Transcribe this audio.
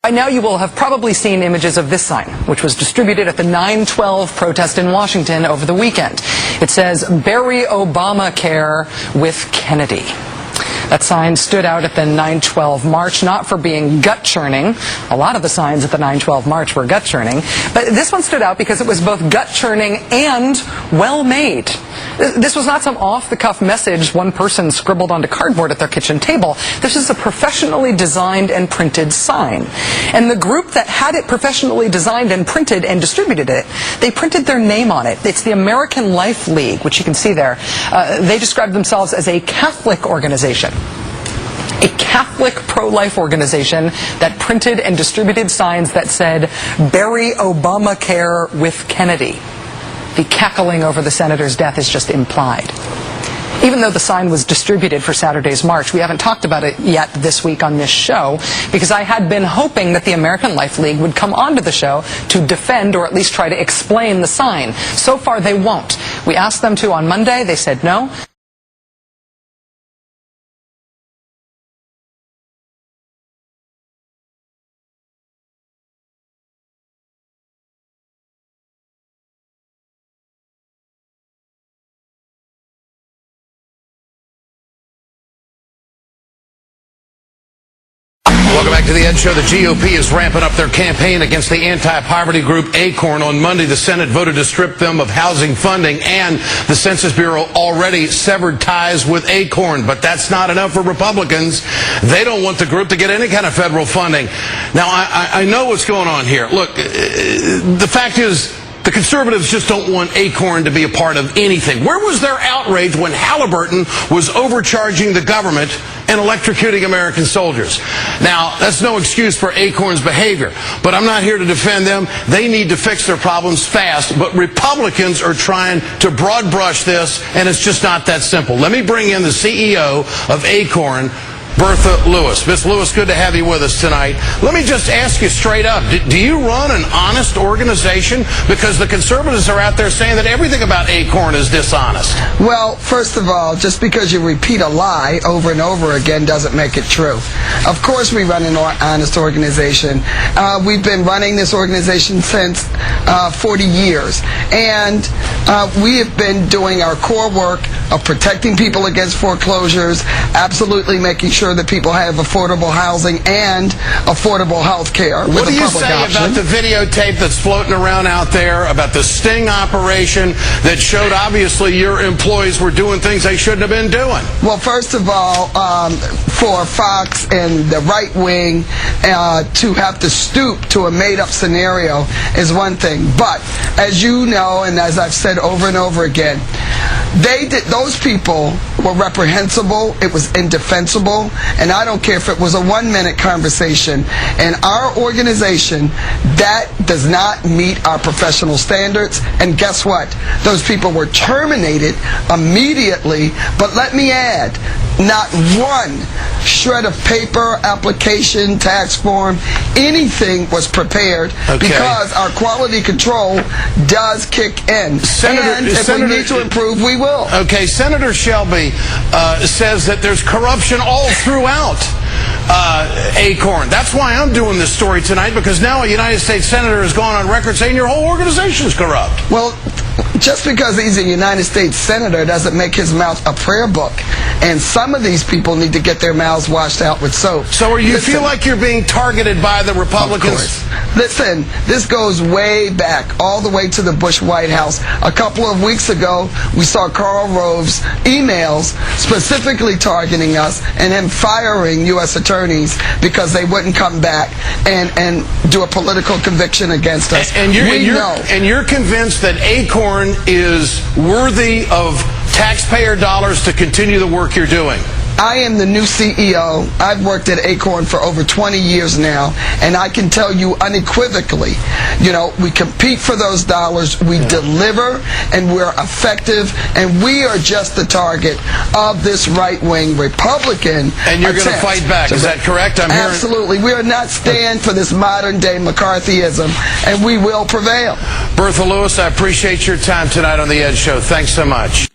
By now you will have probably seen images of this sign, which was distributed at the 9/12 protest in Washington over the weekend. It says, "Bury Obamacare with Kennedy." That sign stood out at the 9/12 march, not for being gut-churning. A lot of the signs at the 9/12 march were gut-churning. But this one stood out because it was both gut-churning and well-made. This was not some off-the-cuff message one person scribbled onto cardboard at their kitchen table. This is a professionally designed and printed sign. And the group that had it professionally designed and printed and distributed it, they printed their name on it. It's the American Life League, which you can see there. They described themselves as a Catholic organization. A Catholic pro-life organization that printed and distributed signs that said, "Bury Obamacare with Kennedy." The cackling over the senator's death is just implied. Even though the sign was distributed for Saturday's march, we haven't talked about it yet this week on this show because I had been hoping that the American Life League would come onto the show to defend or at least try to explain the sign. So far, they won't. We asked them to on Monday. They said no. Welcome back to the Ed Show. The GOP is ramping up their campaign against the anti-poverty group Acorn. On Monday, the Senate voted to strip them of housing funding, and the Census Bureau already severed ties with Acorn. But that's not enough for Republicans. They don't want the group to get any kind of federal funding. Now, I know what's going on here. Look, the fact is, the conservatives just don't want Acorn to be a part of anything. Where was their outrage when Halliburton was overcharging the government and electrocuting American soldiers? Now, that's no excuse for Acorn's behavior, but I'm not here to defend them. They need to fix their problems fast, but Republicans are trying to broad brush this, and it's just not that simple. Let me bring in the CEO of Acorn, Bertha Lewis. Miss Lewis, good to have you with us tonight. Let me just ask you straight up, do you run an honest organization? Because the conservatives are out there saying that everything about Acorn is dishonest. Well, first of all, just because you repeat a lie over and over again doesn't make it true. Of course we run an honest organization. We've been running this organization since 40 years. And we have been doing our core work of protecting people against foreclosures, absolutely making sure that people have affordable housing and affordable health care. What do you say about the videotape that's floating around out there about the sting operation that showed obviously your employees were doing things they shouldn't have been doing? Well, first of all, for Fox and the right wing to have to stoop to a made-up scenario is one thing. But as you know, and as I've said over and over again, those people were reprehensible. It was indefensible, and I don't care if it was a 1-minute conversation. And our organization, that does not meet our professional standards. And guess what? Those people were terminated immediately. But let me add, not one shred of paper, application, tax form, anything was prepared because our quality control does kick in. And if we need to improve, we will. Okay, Senator Shelby says that there's corruption all throughout Acorn. That's why I'm doing this story tonight, because now a United States Senator has gone on record saying your whole organization is corrupt. Well, just because he's a United States Senator doesn't make his mouth a prayer book. And some of these people need to get their mouths washed out with soap. So you feel like you're being targeted by the Republicans? Of course. Listen, this goes way back, all the way to the Bush White House. A couple of weeks ago, we saw Karl Rove's emails specifically targeting us and him firing U.S. attorneys because they wouldn't come back and do a political conviction against us. And you're convinced that Acorn is worthy of taxpayer dollars to continue the work you're doing? I am the new CEO. I've worked at Acorn for over 20 years now, and I can tell you unequivocally, we compete for those dollars, we deliver, and we're effective, and we are just the target of this right-wing Republican. And you're going to fight back, is that correct? Absolutely. We are not stand for this modern-day McCarthyism, and we will prevail. Bertha Lewis, I appreciate your time tonight on The Ed Show. Thanks so much.